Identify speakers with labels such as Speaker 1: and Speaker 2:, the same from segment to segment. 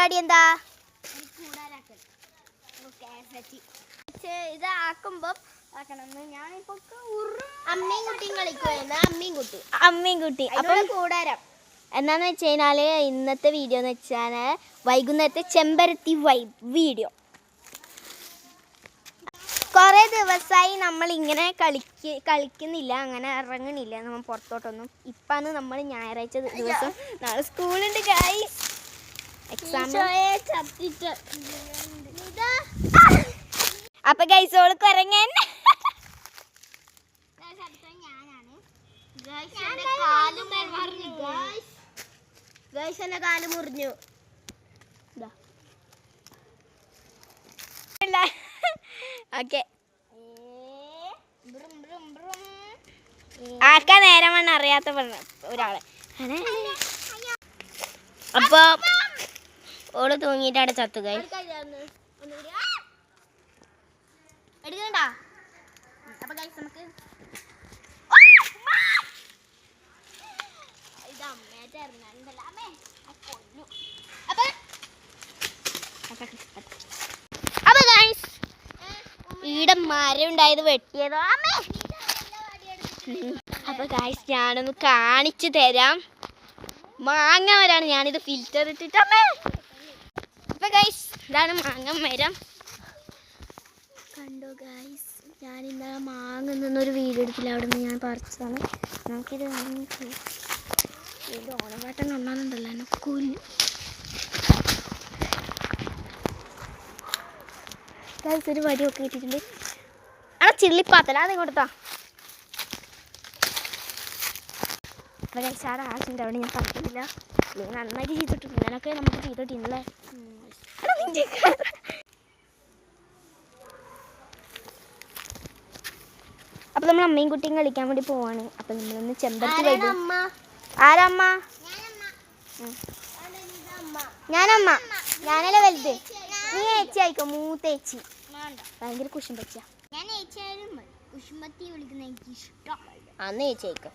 Speaker 1: പരിപാടി എന്താ?
Speaker 2: ഇതാക്കുമ്പോ
Speaker 1: അമ്മയും കുട്ടിയും കളിക്കുവായിരുന്നു.
Speaker 2: അമ്മയും കുട്ടി
Speaker 1: അപ്പം കൂടാരം
Speaker 2: എന്താന്ന് വെച്ച് കഴിഞ്ഞാൽ ഇന്നത്തെ വീഡിയോ എന്ന് വെച്ചാൽ വൈകുന്നേരത്തെ ചെമ്പരത്തി വീഡിയോ. കുറേ ദിവസമായി നമ്മൾ ഇങ്ങനെ കളിക്കുന്നില്ല, അങ്ങനെ ഇറങ്ങണില്ല നമ്മൾ പുറത്തോട്ടൊന്നും. ഇപ്പാണ് നമ്മൾ ഞായറാഴ്ച ദിവസം നാളെ സ്കൂളുണ്ട് ഗൈസ്, എക്സാം. അപ്പൊ ഗൈസോള് കുറങ്ങൻ
Speaker 1: എന്റെ കാല് മുറിഞ്ഞു.
Speaker 2: ഓക്കെ ആക്കാൻ നേരം വേണം അറിയാത്ത ഒരാളെ. അപ്പൊ ഓള് തൂങ്ങിയിട്ടാണ് ചത്തു. ഗൈസ്
Speaker 1: എടുക്കണ്ടാ? അപ്പൊ ഗൈസ് നമുക്ക്
Speaker 2: അപ്പൊ ഗൈസ് ഈടെ മരം ഉണ്ടായത് വെട്ടിയതോ. അപ്പൊ ഗൈസ് ഞാനൊന്ന് കാണിച്ചു തരാം. മാങ്ങ മരാണ്, ഞാനിത് ഫിൽറ്റർ ഇട്ടിട്ട്. അപ്പൊ ഗൈസ് ഇതാണ് മാങ്ങ മരം. കണ്ടോ ഗൈസ്, ഞാൻ ഇന്നലെ മാങ്ങ നിന്നൊരു വീഡിയോ എടുത്തില്ല, അവിടെ നിന്ന് ഞാൻ പറിച്ചതാണ്. നമുക്കിത് ഇത് ഓണപ്പാട്ടം കണ്ണാനുണ്ടല്ലോ എന്നെ കൊല്ലും. ഗൈസ് ഒരു വടിയൊക്കെ ഇട്ടിട്ടുണ്ട്. ആ ചിള്ളിപ്പാത്തല അത് ഇങ്ങോട്ടാ. അപ്പോൾ ഗൈസ് ആടെ ആവശ്യമുണ്ട്, അവിടെ ഞാൻ പറിക്കുന്നില്ല. അല്ലെങ്കിൽ നന്നായിട്ട് ചെയ്തിട്ടുണ്ട്. ഞാനൊക്കെ നമുക്ക് ചെയ്തിട്ടുണ്ടല്ലേ. അപ്പോൾ നമ്മൾ അമ്മയും കുട്ടിയും കളിക്കാൻ വേണ്ടി പോവാണ്. അപ്പം നമ്മളൊന്ന് ചെമ്പരത്തി വൈകും. ആരമ്മ? ഞാനമ്മ, ഞാനല്ലേ വലുത്. നീ ഏച്ചി ആയിക്കോ, മൂത്തേച്ചി. ഭയങ്കര കുശുമ്പച്ച. അന്ന് ഏച്ചി ആയിക്കോ,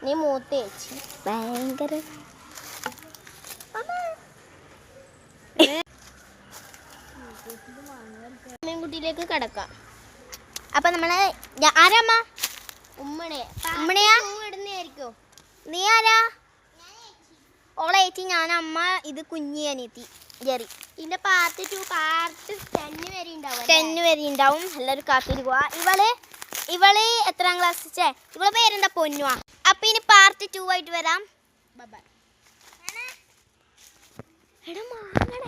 Speaker 2: നീ മൂത്തേച്ചി. ഭയങ്കര
Speaker 1: അമ്മയും കുട്ടിയിലേക്ക് കിടക്കാം.
Speaker 2: അപ്പൊ നമ്മള് ആരമ്മ?
Speaker 1: ഉമ്മണയാ ഇടുന്നായിരിക്കോ?
Speaker 2: നീ ആരാ? ഓളെ ഏച്ചി, ഞാനമ്മ. ഇത് കുഞ്ഞി അനിയത്തി ജെറി.
Speaker 1: ഇതിന്റെ പാർട്ട് 10 വരെ ഉണ്ടാവും.
Speaker 2: 10 വരെ ഉണ്ടാവും. എല്ലാവരും കാത്തിരിക്കുക. ഇവള് എത്രാം ക്ലാസ്? ഇവളെ പേരെന്താ? പൊന്നുവാ. അപ്പൊ ഇനി പാർട്ട് 2 ആയിട്ട് വരാം.
Speaker 1: ബൈ.
Speaker 2: എടാ മാങ്ങണേ.